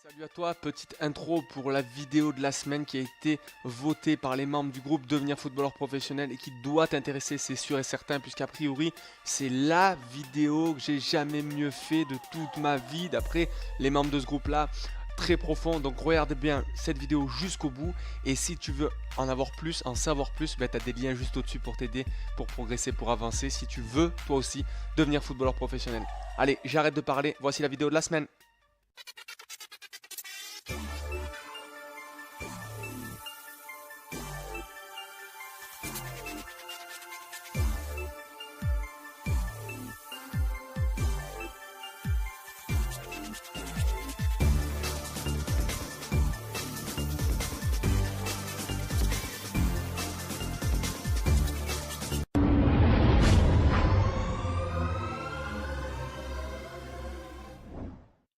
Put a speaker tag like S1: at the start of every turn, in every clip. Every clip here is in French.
S1: Salut à toi, petite intro pour la vidéo de la semaine qui a été votée par les membres du groupe Devenir footballeur professionnel et qui doit t'intéresser, c'est sûr et certain, puisqu'a priori c'est la vidéo que j'ai jamais mieux fait de toute ma vie d'après les membres de ce groupe là, très profond. Donc regarde bien cette vidéo jusqu'au bout et si tu veux en avoir plus, en savoir plus, ben, tu as des liens juste au-dessus pour t'aider, pour progresser, pour avancer si tu veux toi aussi devenir footballeur professionnel. Allez, j'arrête de parler, voici la vidéo de la semaine.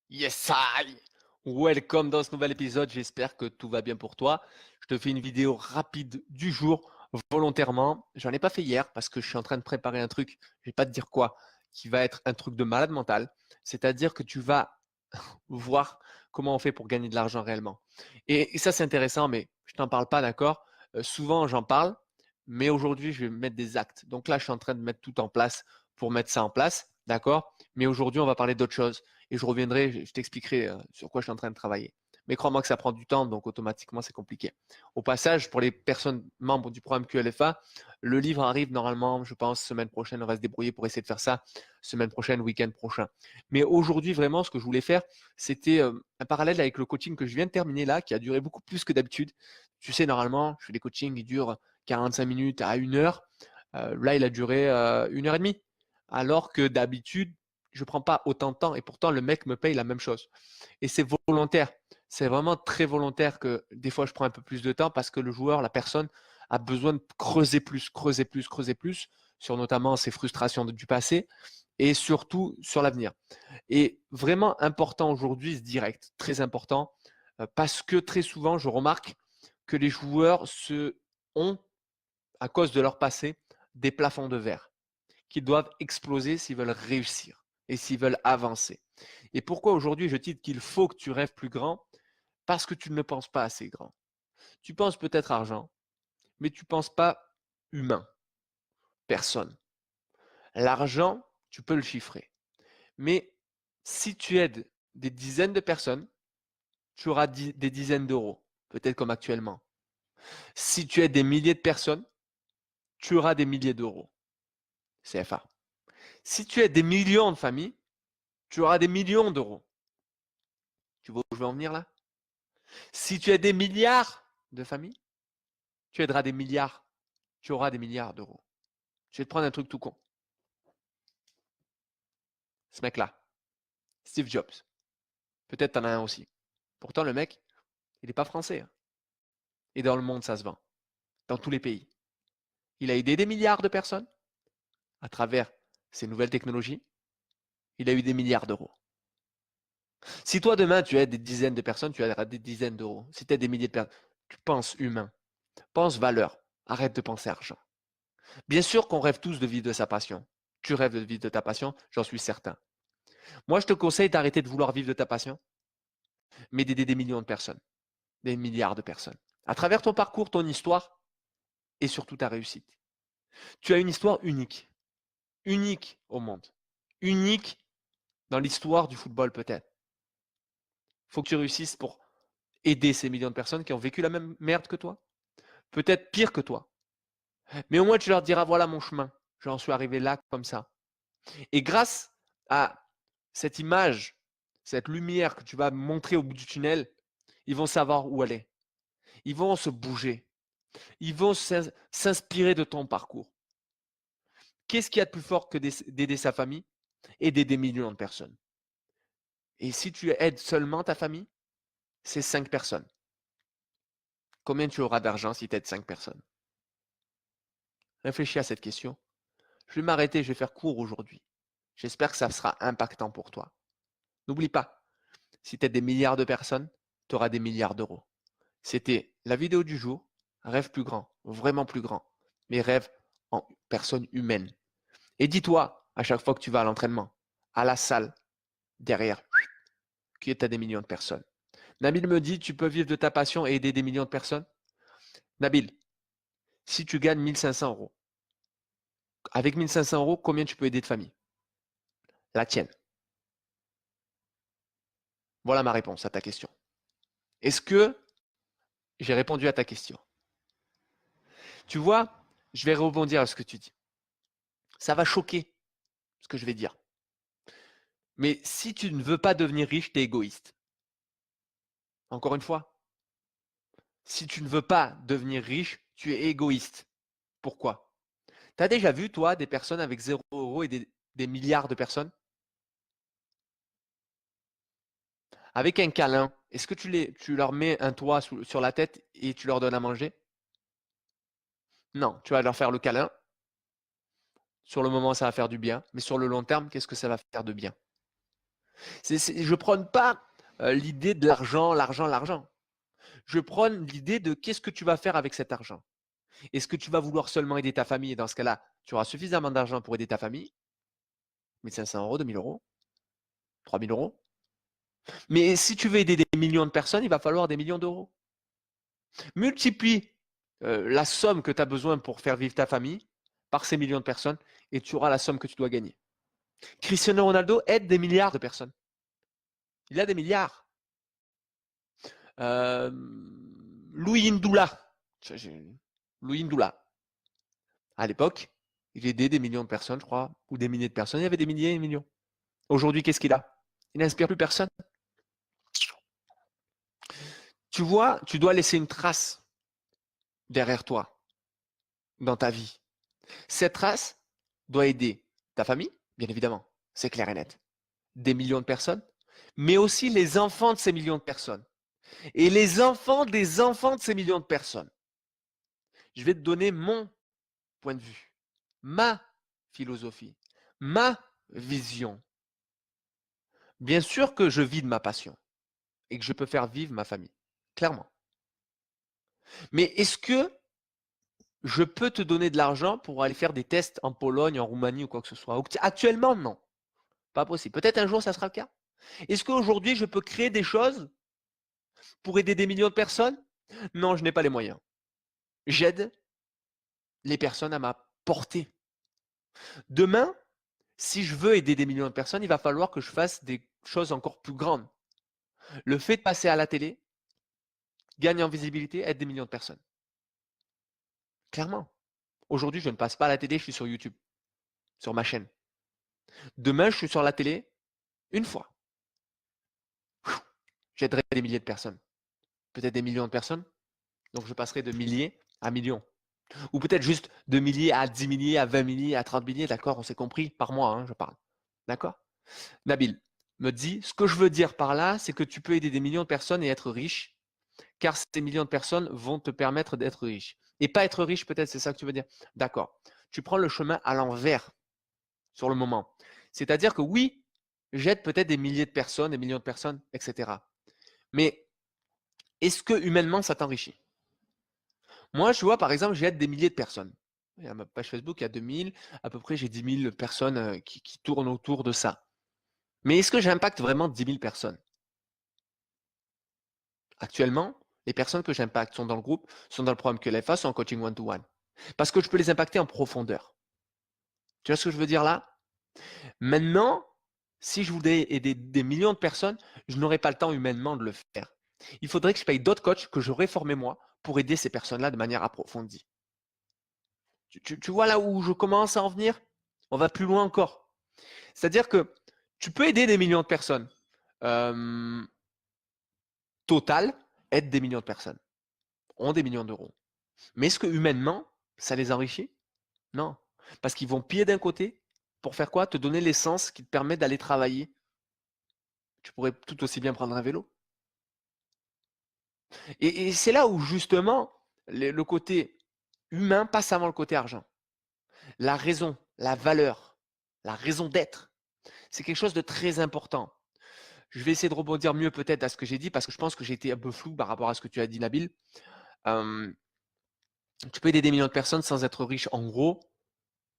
S1: Yes, I! Welcome dans ce nouvel épisode, j'espère que tout va bien pour toi. Je te fais une vidéo rapide du jour, volontairement. J'en ai pas fait hier parce que je suis en train de préparer un truc, je vais pas te dire quoi, qui va être un truc de malade mental. C'est-à-dire que tu vas voir comment on fait pour gagner de l'argent réellement. Et ça c'est intéressant, mais je t'en parle pas, d'accord? Souvent j'en parle, mais aujourd'hui je vais mettre des actes. Donc là je suis en train de mettre tout en place pour mettre ça en place, d'accord? Mais aujourd'hui on va parler d'autre chose et je reviendrai, je t'expliquerai sur quoi je suis en train de travailler. Mais crois-moi que ça prend du temps, donc automatiquement c'est compliqué. Au passage, pour les personnes membres du programme QLFA, le livre arrive normalement, je pense, semaine prochaine. On va se débrouiller pour essayer de faire ça semaine prochaine, week-end prochain. Mais aujourd'hui, vraiment, ce que je voulais faire, c'était un parallèle avec le coaching que je viens de terminer là, qui a duré beaucoup plus que d'habitude. Tu sais, normalement, je fais des coachings qui durent 45 minutes à 1 heure. Là, il a duré 1 heure et demie. Alors que d'habitude, je prends pas autant de temps et pourtant le mec me paye la même chose. Et c'est volontaire. C'est vraiment très volontaire que des fois je prends un peu plus de temps parce que le joueur, la personne, a besoin de creuser plus, creuser plus, creuser plus sur notamment ses frustrations du passé et surtout sur l'avenir. Et vraiment important aujourd'hui, ce direct, très important, parce que très souvent, je remarque que les joueurs ont, à cause de leur passé, des plafonds de verre qu'ils doivent exploser s'ils veulent réussir et s'ils veulent avancer. Et pourquoi aujourd'hui je titre qu'il faut que tu rêves plus grand? Parce que tu ne penses pas assez grand. Tu penses peut-être argent, mais tu ne penses pas humain, personne. L'argent, tu peux le chiffrer. Mais si tu aides des dizaines de personnes, tu auras des dizaines d'euros, peut-être comme actuellement. Si tu aides des milliers de personnes, tu auras des milliers d'euros. CFA. Si tu aides des millions de familles, tu auras des millions d'euros. Tu vois où je veux en venir là? Si tu aides des milliards de familles, tu aideras des milliards. Tu auras des milliards d'euros. Je vais te prendre un truc tout con. Ce mec-là, Steve Jobs. Peut-être t'en as un aussi. Pourtant, le mec, il n'est pas français. Hein. Et dans le monde, ça se vend. Dans tous les pays. Il a aidé des milliards de personnes à travers ces nouvelles technologies. Il a eu des milliards d'euros. Si toi, demain, tu aides des dizaines de personnes, tu aideras des dizaines d'euros. Si tu aides des milliers de personnes, tu penses humain. Pense valeur. Arrête de penser argent. Bien sûr qu'on rêve tous de vivre de sa passion. Tu rêves de vivre de ta passion, j'en suis certain. Moi, je te conseille d'arrêter de vouloir vivre de ta passion, mais d'aider des millions de personnes, des milliards de personnes. À travers ton parcours, ton histoire et surtout ta réussite. Tu as une histoire unique. Unique au monde. Unique dans l'histoire du football peut-être. Il faut que tu réussisses pour aider ces millions de personnes qui ont vécu la même merde que toi. Peut-être pire que toi. Mais au moins, tu leur diras, voilà mon chemin. J'en suis arrivé là comme ça. Et grâce à cette image, cette lumière que tu vas montrer au bout du tunnel, ils vont savoir où aller. Ils vont se bouger. Ils vont s'inspirer de ton parcours. Qu'est-ce qu'il y a de plus fort que d'aider sa famille et d'aider des millions de personnes? Et si tu aides seulement ta famille, c'est 5 personnes. Combien tu auras d'argent si tu aides 5 personnes? Réfléchis à cette question. Je vais m'arrêter, je vais faire court aujourd'hui. J'espère que ça sera impactant pour toi. N'oublie pas, si tu aides des milliards de personnes, tu auras des milliards d'euros. C'était la vidéo du jour. Rêve plus grand, vraiment plus grand. Mais rêve en personne humaine. Et dis-toi, à chaque fois que tu vas à l'entraînement, à la salle, derrière, que tu as des millions de personnes. Nabil me dit, tu peux vivre de ta passion et aider des millions de personnes. Nabil, si tu gagnes 1500 euros, avec 1500 euros, combien tu peux aider de famille? La tienne. Voilà ma réponse à ta question. Est-ce que j'ai répondu à ta question? Tu vois, je vais rebondir à ce que tu dis. Ça va choquer ce que je vais dire. Mais si tu ne veux pas devenir riche, tu es égoïste. Encore une fois, si tu ne veux pas devenir riche, tu es égoïste. Pourquoi? Tu as déjà vu, toi, des personnes avec 0 € et des milliards de personnes? Avec un câlin, est-ce que tu leur mets un toit sur la tête et tu leur donnes à manger? Non, tu vas leur faire le câlin. Sur le moment, ça va faire du bien. Mais sur le long terme, qu'est-ce que ça va faire de bien? Je ne prône pas l'idée de l'argent, l'argent, l'argent. Je prône l'idée de qu'est-ce que tu vas faire avec cet argent. Est-ce que tu vas vouloir seulement aider ta famille? Et dans ce cas-là, tu auras suffisamment d'argent pour aider ta famille. 1500 euros, 2000 euros, 3000 euros. Mais si tu veux aider des millions de personnes, il va falloir des millions d'euros. Multiplie la somme que tu as besoin pour faire vivre ta famille par ces millions de personnes et tu auras la somme que tu dois gagner. Cristiano Ronaldo aide des milliards de personnes. Il a des milliards. Louis Ndoula. Louis Ndoula. À l'époque, il aidait des millions de personnes, je crois, ou des milliers de personnes. Il y avait des milliers et des millions. Aujourd'hui, qu'est-ce qu'il a? Il n'inspire plus personne. Tu vois, tu dois laisser une trace derrière toi, dans ta vie. Cette trace doit aider ta famille, bien évidemment, c'est clair et net, des millions de personnes, mais aussi les enfants de ces millions de personnes. Et les enfants des enfants de ces millions de personnes. Je vais te donner mon point de vue, ma philosophie, ma vision. Bien sûr que je vis de ma passion et que je peux faire vivre ma famille, clairement. Mais est-ce que je peux te donner de l'argent pour aller faire des tests en Pologne, en Roumanie ou quoi que ce soit? Actuellement, non. Pas possible. Peut-être un jour, ça sera le cas. Est-ce qu'aujourd'hui, je peux créer des choses pour aider des millions de personnes? Non, je n'ai pas les moyens. J'aide les personnes à ma portée. Demain, si je veux aider des millions de personnes, il va falloir que je fasse des choses encore plus grandes. Le fait de passer à la télé, gagner en visibilité, aide des millions de personnes. Clairement. Aujourd'hui, je ne passe pas à la télé, je suis sur YouTube, sur ma chaîne. Demain, je suis sur la télé une fois. J'aiderai des milliers de personnes. Peut-être des millions de personnes. Donc, je passerai de milliers à millions. Ou peut-être juste de milliers à 10 milliers, à 20 milliers, à 30 milliers, d'accord, on s'est compris, par mois, hein, je parle. D'accord? Nabil me dit, ce que je veux dire par là, c'est que tu peux aider des millions de personnes et être riche, car ces millions de personnes vont te permettre d'être riche. Et pas être riche, peut-être, c'est ça que tu veux dire. D'accord. Tu prends le chemin à l'envers sur le moment. C'est-à-dire que oui, j'aide peut-être des milliers de personnes, des millions de personnes, etc. Mais est-ce que humainement, ça t'enrichit? Moi, je vois, par exemple, j'aide des milliers de personnes. À ma page Facebook, il y a 2000, à peu près, j'ai 10 000 personnes qui tournent autour de ça. Mais est-ce que j'impacte vraiment 10 000 personnes? Actuellement, les personnes que j'impacte sont dans le groupe, sont dans le programme QLFA, sont en coaching one-to-one. Parce que je peux les impacter en profondeur. Tu vois ce que je veux dire là? Maintenant, si je voulais aider des millions de personnes, je n'aurais pas le temps humainement de le faire. Il faudrait que je paye d'autres coachs que j'aurais formés moi pour aider ces personnes-là de manière approfondie. Tu vois là où je commence à en venir? On va plus loin encore. C'est-à-dire que tu peux aider des millions de personnes. Total, aide des millions de personnes. Ont des millions d'euros. Mais est-ce que humainement, ça les enrichit? Non. Parce qu'ils vont piller d'un côté pour faire quoi? Te donner l'essence qui te permet d'aller travailler. Tu pourrais tout aussi bien prendre un vélo. Et c'est là où justement le côté humain passe avant le côté argent. La raison, la valeur, la raison d'être, c'est quelque chose de très important. Je vais essayer de rebondir mieux peut-être à ce que j'ai dit parce que je pense que j'ai été un peu flou par rapport à ce que tu as dit, Nabil. Tu peux aider des millions de personnes sans être riche. En gros,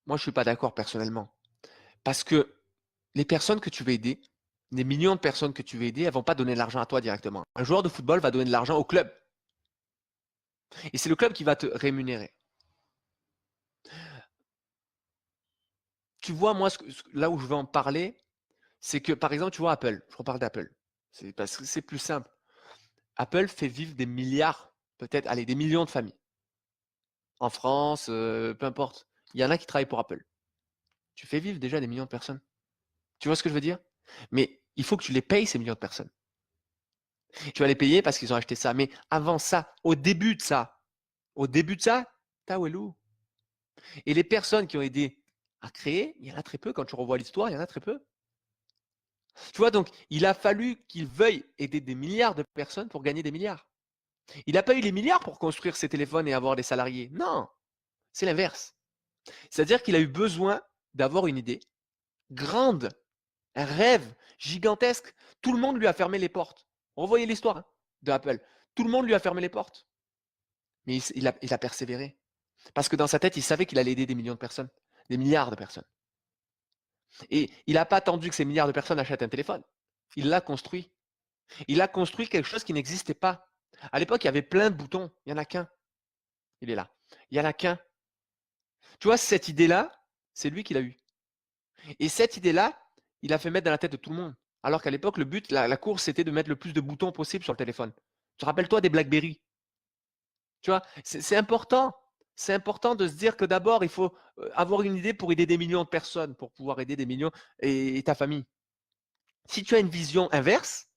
S1: moi, je suis pas d'accord personnellement. Parce que les personnes que tu veux aider, des millions de personnes que tu veux aider, elles ne vont pas donner de l'argent à toi directement. Un joueur de football va donner de l'argent au club. Et c'est le club qui va te rémunérer. Tu vois, moi, là où je veux en parler, c'est que, par exemple, tu vois Apple. Je reparle d'Apple. C'est parce que c'est plus simple. Apple fait vivre des milliards, peut-être, allez, des millions de familles. En France, peu importe. Il y en a qui travaillent pour Apple. Tu fais vivre déjà des millions de personnes. Tu vois ce que je veux dire? Mais il faut que tu les payes, ces millions de personnes. Tu vas les payer parce qu'ils ont acheté ça. Mais avant ça, au début de ça, t'as Walou. Et les personnes qui ont aidé à créer, il y en a très peu. Quand tu revois l'histoire, il y en a très peu. Tu vois, donc, il a fallu qu'ils veuillent aider des milliards de personnes pour gagner des milliards. Il n'a pas eu les milliards pour construire ses téléphones et avoir des salariés. Non, c'est l'inverse. C'est-à-dire qu'il a eu besoin d'avoir une idée grande, un rêve gigantesque. Tout le monde lui a fermé les portes. Revoyez l'histoire de Apple. Tout le monde lui a fermé les portes. Mais il a persévéré. Parce que dans sa tête, il savait qu'il allait aider des millions de personnes, des milliards de personnes. Et il n'a pas attendu que ces milliards de personnes achètent un téléphone. Il l'a construit. Il a construit quelque chose qui n'existait pas. À l'époque, il y avait plein de boutons. Il n'y en a qu'un. Il est là. Il n'y en a qu'un. Tu vois, cette idée-là, c'est lui qui l'a eue. Et cette idée-là, il a fait mettre dans la tête de tout le monde. Alors qu'à l'époque, le but, la course, c'était de mettre le plus de boutons possible sur le téléphone. Tu te rappelles-toi des BlackBerry? Tu vois, c'est important. C'est important de se dire que d'abord, il faut avoir une idée pour aider des millions de personnes, pour pouvoir aider des millions et ta famille. Si tu as une vision inverse,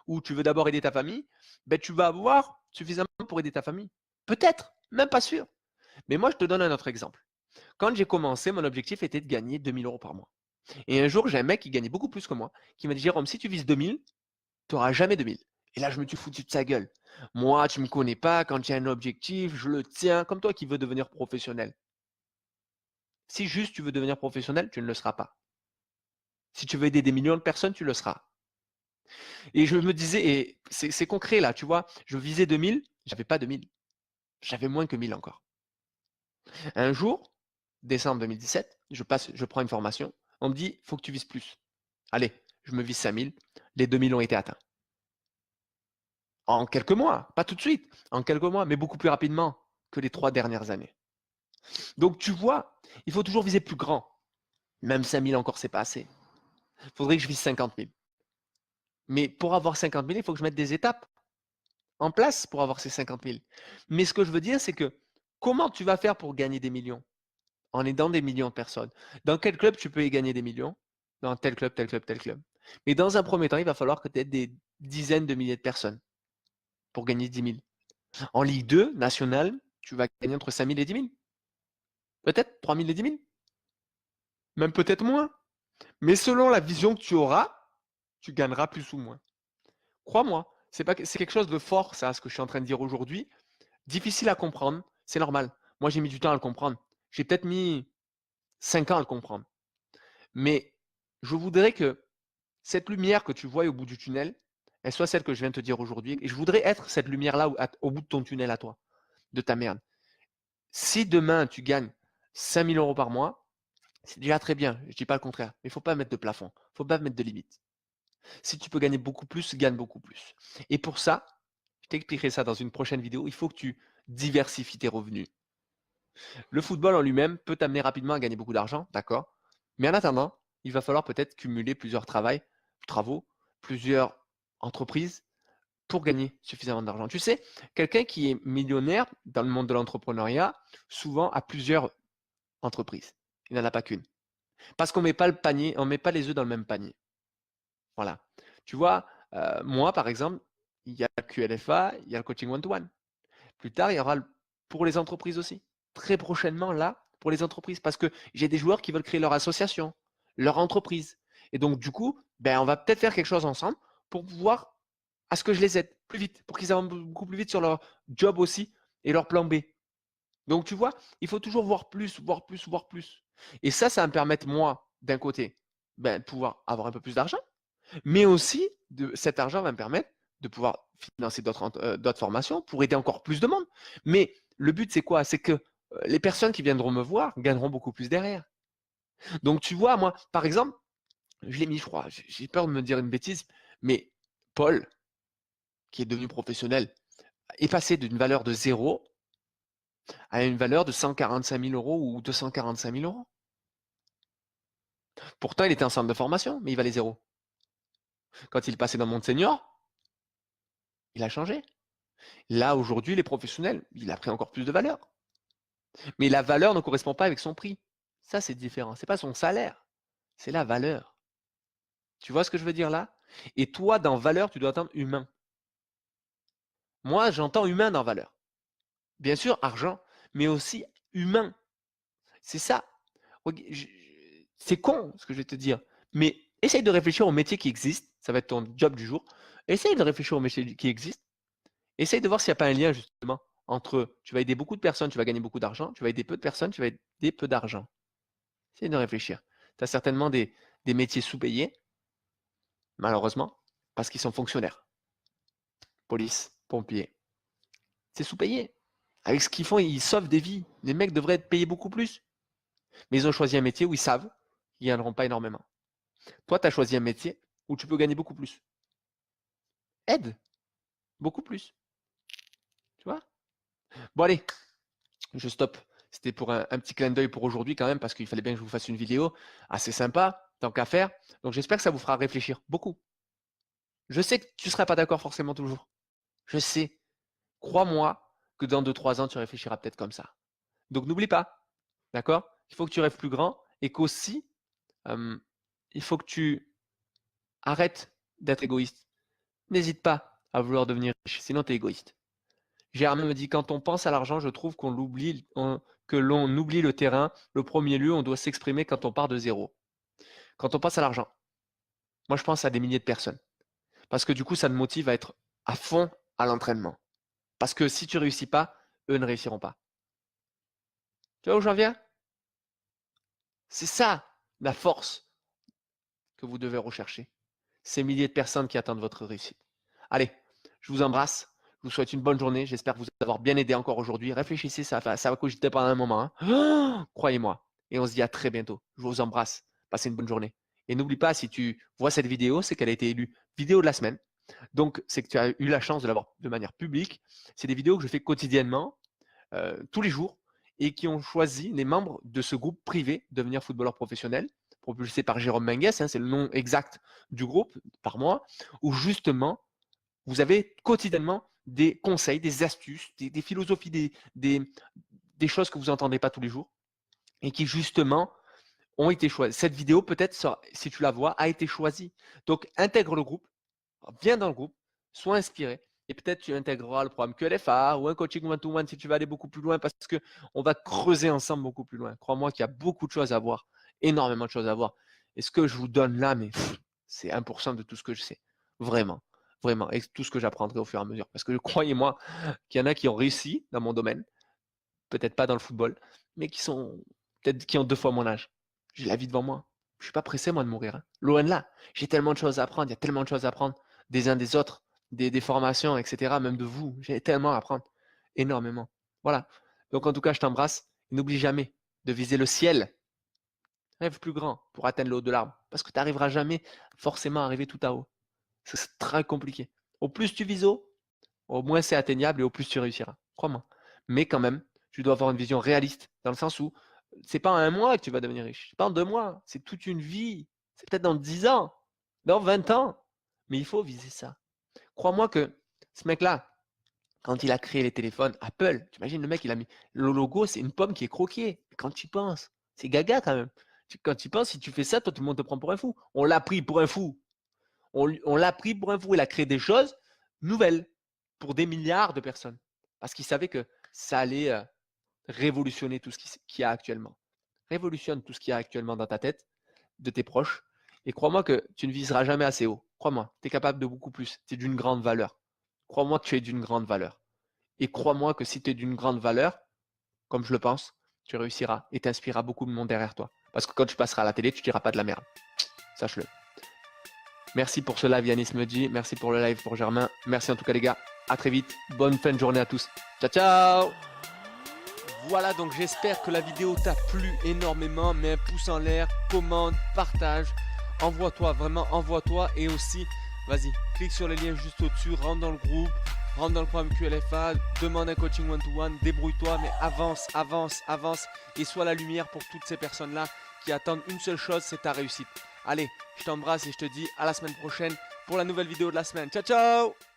S1: où tu veux d'abord aider ta famille, ben tu vas avoir suffisamment pour aider ta famille. Peut-être, même pas sûr. Mais moi, je te donne un autre exemple. Quand j'ai commencé, mon objectif était de gagner 2000 euros par mois. Et un jour, j'ai un mec qui gagnait beaucoup plus que moi, qui m'a dit, Jérôme, si tu vises 2000, tu n'auras jamais 2000. Et là, je me suis foutu de sa gueule. Moi, tu me connais pas, quand j'ai un objectif, je le tiens, comme toi qui veux devenir professionnel. Si juste tu veux devenir professionnel, tu ne le seras pas. Si tu veux aider des millions de personnes, tu le seras. Et je me disais, et c'est concret là, tu vois, je visais 2000, j'avais pas 2000. J'avais moins que 1000 encore. Un jour, décembre 2017, je prends une formation, on me dit, faut que tu vises plus. Allez, je me vise 5000, les 2000 ont été atteints. En quelques mois, pas tout de suite, en quelques mois, mais beaucoup plus rapidement que les 3 dernières années. Donc tu vois, il faut toujours viser plus grand. Même 5000 encore, c'est pas assez. Il faudrait que je vise 50 000. Mais pour avoir 50 000, il faut que je mette des étapes en place pour avoir ces 50 000. Mais ce que je veux dire, c'est que comment tu vas faire pour gagner des millions en aidant des millions de personnes? Dans quel club tu peux y gagner des millions? Dans tel club, tel club, tel club. Mais dans un premier temps, il va falloir que tu aies des dizaines de milliers de personnes pour gagner 10 000. En Ligue 2, nationale, tu vas gagner entre 5 000 et 10 000. Peut-être 3 000 et 10 000. Même peut-être moins. Mais selon la vision que tu auras, tu gagneras plus ou moins. Crois-moi, c'est quelque chose de fort, ça, ce que je suis en train de dire aujourd'hui. Difficile à comprendre, c'est normal. Moi, j'ai mis du temps à le comprendre. J'ai peut-être mis 5 ans à le comprendre. Mais je voudrais que cette lumière que tu vois au bout du tunnel, elle soit celle que je viens de te dire aujourd'hui. Et je voudrais être cette lumière-là au bout de ton tunnel à toi, de ta merde. Si demain, tu gagnes 5 000 euros par mois, c'est déjà très bien. Je ne dis pas le contraire. Mais il ne faut pas mettre de plafond. Il ne faut pas mettre de limite. Si tu peux gagner beaucoup plus, gagne beaucoup plus. Et pour ça, je t'expliquerai ça dans une prochaine vidéo, il faut que tu diversifies tes revenus. Le football en lui-même peut t'amener rapidement à gagner beaucoup d'argent, d'accord. Mais en attendant, il va falloir peut-être cumuler plusieurs travaux, plusieurs entreprises pour gagner suffisamment d'argent. Tu sais, quelqu'un qui est millionnaire dans le monde de l'entrepreneuriat, souvent a plusieurs entreprises. Il n'en a pas qu'une. Parce qu'on met pas le panier, on met pas les œufs dans le même panier. Voilà. Tu vois, moi, par exemple, il y a QLFA, il y a le coaching one-to-one. Plus tard, il y aura pour les entreprises aussi. Très prochainement, là, pour les entreprises. Parce que j'ai des joueurs qui veulent créer leur association, leur entreprise. Et donc, du coup, ben, on va peut-être faire quelque chose ensemble pour pouvoir, à ce que je les aide plus vite, pour qu'ils avancent beaucoup plus vite sur leur job aussi et leur plan B. Donc, tu vois, il faut toujours voir plus, voir plus, voir plus. Et ça va me permettre, moi, d'un côté, ben, pouvoir avoir un peu plus d'argent, mais aussi, cet argent va me permettre de pouvoir financer d'autres formations pour aider encore plus de monde. Mais le but, c'est quoi? C'est que les personnes qui viendront me voir gagneront beaucoup plus derrière. Donc, tu vois, moi, par exemple, Je l'ai mis, je crois. J'ai peur de me dire une bêtise, mais Paul, qui est devenu professionnel, est passé d'une valeur de 0 à une valeur de 145 000 euros ou 245 000 euros. Pourtant, il était en centre de formation, mais il valait 0. Quand il est passé dans le monde senior, il a changé. Là, aujourd'hui, il est professionnel. Il a pris encore plus de valeur. Mais la valeur ne correspond pas avec son prix. Ça, c'est différent. C'est pas son salaire. C'est la valeur. Tu vois ce que je veux dire là? Et toi, dans valeur, tu dois entendre humain. Moi, j'entends humain dans valeur. Bien sûr, argent, mais aussi humain. C'est ça. C'est con ce que je vais te dire. Mais essaye de réfléchir au métier qui existe. Ça va être ton job du jour. Essaye de réfléchir au métier qui existe. Essaye de voir s'il n'y a pas un lien justement entre tu vas aider beaucoup de personnes, tu vas gagner beaucoup d'argent, tu vas aider peu de personnes, tu vas aider peu d'argent. Essaye de réfléchir. Tu as certainement des métiers sous-payés, malheureusement, parce qu'ils sont fonctionnaires. Police, pompiers. C'est sous-payé. Avec ce qu'ils font, ils sauvent des vies. Les mecs devraient être payés beaucoup plus. Mais ils ont choisi un métier où ils savent qu'ils ne gagneront pas énormément. Toi, tu as choisi un métier où tu peux gagner beaucoup plus. Aide beaucoup plus. Tu vois? Bon, allez, je stoppe. C'était pour un petit clin d'œil pour aujourd'hui quand même, parce qu'il fallait bien que je vous fasse une vidéo assez sympa, tant qu'à faire. Donc j'espère que ça vous fera réfléchir beaucoup. Je sais que tu ne seras pas d'accord forcément toujours. Je sais. Crois-moi que dans 2-3 ans, tu réfléchiras peut-être comme ça. Donc n'oublie pas, d'accord? Il faut que tu rêves plus grand et qu'aussi, il faut que tu arrêtes d'être égoïste. N'hésite pas à vouloir devenir riche, sinon tu es égoïste. Germain me dit, quand on pense à l'argent, je trouve que l'on oublie le terrain. Le premier lieu, on doit s'exprimer quand on part de zéro. Quand on pense à l'argent, moi je pense à des milliers de personnes. Parce que du coup, ça te motive à être à fond à l'entraînement. Parce que si tu ne réussis pas, eux ne réussiront pas. Tu vois où j'en viens? C'est ça la force que vous devez rechercher. Ces milliers de personnes qui attendent votre réussite. Allez, je vous embrasse. Je vous souhaite une bonne journée. J'espère vous avoir bien aidé encore aujourd'hui. Réfléchissez, ça va cogiter pendant un moment. Hein. Croyez-moi. Et on se dit à très bientôt. Je vous embrasse. Passez une bonne journée. Et n'oublie pas, si tu vois cette vidéo, c'est qu'elle a été élue vidéo de la semaine. Donc, c'est que tu as eu la chance de l'avoir de manière publique. C'est des vidéos que je fais quotidiennement, tous les jours, et qui ont choisi les membres de ce groupe privé devenir footballeur professionnel, propulsé par Jérôme Menges, hein, c'est le nom exact du groupe, par moi, où justement, vous avez quotidiennement des conseils, des astuces, des philosophies, des choses que vous n'entendez pas tous les jours, et qui justement ont été choisies. Cette vidéo, peut-être, si tu la vois, a été choisie. Donc, intègre le groupe, viens dans le groupe, sois inspiré, et peut-être tu intégreras le programme QLFA ou un coaching one-to-one si tu vas aller beaucoup plus loin, parce qu'on va creuser ensemble beaucoup plus loin. Crois-moi qu'il y a beaucoup de choses à voir, énormément de choses à voir. Et ce que je vous donne là, mais c'est 1% de tout ce que je sais. Vraiment, vraiment. Et tout ce que j'apprendrai au fur et à mesure. Parce que croyez-moi qu'il y en a qui ont réussi dans mon domaine, peut-être pas dans le football, mais qui sont peut-être qui ont 2 fois mon âge. J'ai la vie devant moi. Je suis pas pressé, moi, de mourir. Hein. Loin de là. J'ai tellement de choses à apprendre. Il y a tellement de choses à apprendre des uns des autres, des formations, etc. Même de vous. J'ai tellement à apprendre. Énormément. Voilà. Donc, en tout cas, je t'embrasse. N'oublie jamais de viser le ciel. Rêve plus grand pour atteindre le haut de l'arbre. Parce que tu n'arriveras jamais forcément à arriver tout à haut. C'est très compliqué. Au plus tu vises haut, au moins c'est atteignable et au plus tu réussiras. Crois-moi. Mais quand même, tu dois avoir une vision réaliste, dans le sens où c'est pas en 1 mois que tu vas devenir riche, c'est pas en 2 mois, c'est toute une vie, c'est peut-être dans 10 ans, dans 20 ans, mais il faut viser ça. Crois-moi que ce mec-là, quand il a créé les téléphones, Apple, tu imagines le mec, il a mis le logo, c'est une pomme qui est croquée. Quand tu penses, c'est gaga quand même. Quand tu penses, si tu fais ça, toi, tout le monde te prend pour un fou. On l'a pris pour un fou. On l'a pris pour un fou. Il a créé des choses nouvelles pour des milliards de personnes. Parce qu'il savait que ça allait révolutionner tout ce qu'il y a actuellement. Révolutionne tout ce qu'il y a actuellement dans ta tête, de tes proches. Et crois-moi que tu ne viseras jamais assez haut. Crois-moi, tu es capable de beaucoup plus. Tu es d'une grande valeur. Crois-moi que tu es d'une grande valeur. Et crois-moi que si tu es d'une grande valeur, comme je le pense, tu réussiras et t'inspireras beaucoup de monde derrière toi. Parce que quand tu passeras à la télé, tu ne diras pas de la merde. Sache-le. Merci pour ce live, Yanis me dit. Merci pour le live pour Germain. Merci en tout cas, les gars. À très vite. Bonne fin de journée à tous. Ciao, ciao. Voilà, donc j'espère que la vidéo t'a plu énormément. Mets un pouce en l'air, commente, partage. envoie-toi, vraiment envoie-toi. Et aussi, vas-y, clique sur les liens juste au-dessus, rentre dans le groupe, rentre dans le programme QLFA, demande un coaching one-to-one, débrouille-toi, mais avance, avance, avance et sois la lumière pour toutes ces personnes-là qui attendent une seule chose, c'est ta réussite. Allez, je t'embrasse et je te dis à la semaine prochaine pour la nouvelle vidéo de la semaine. Ciao, ciao!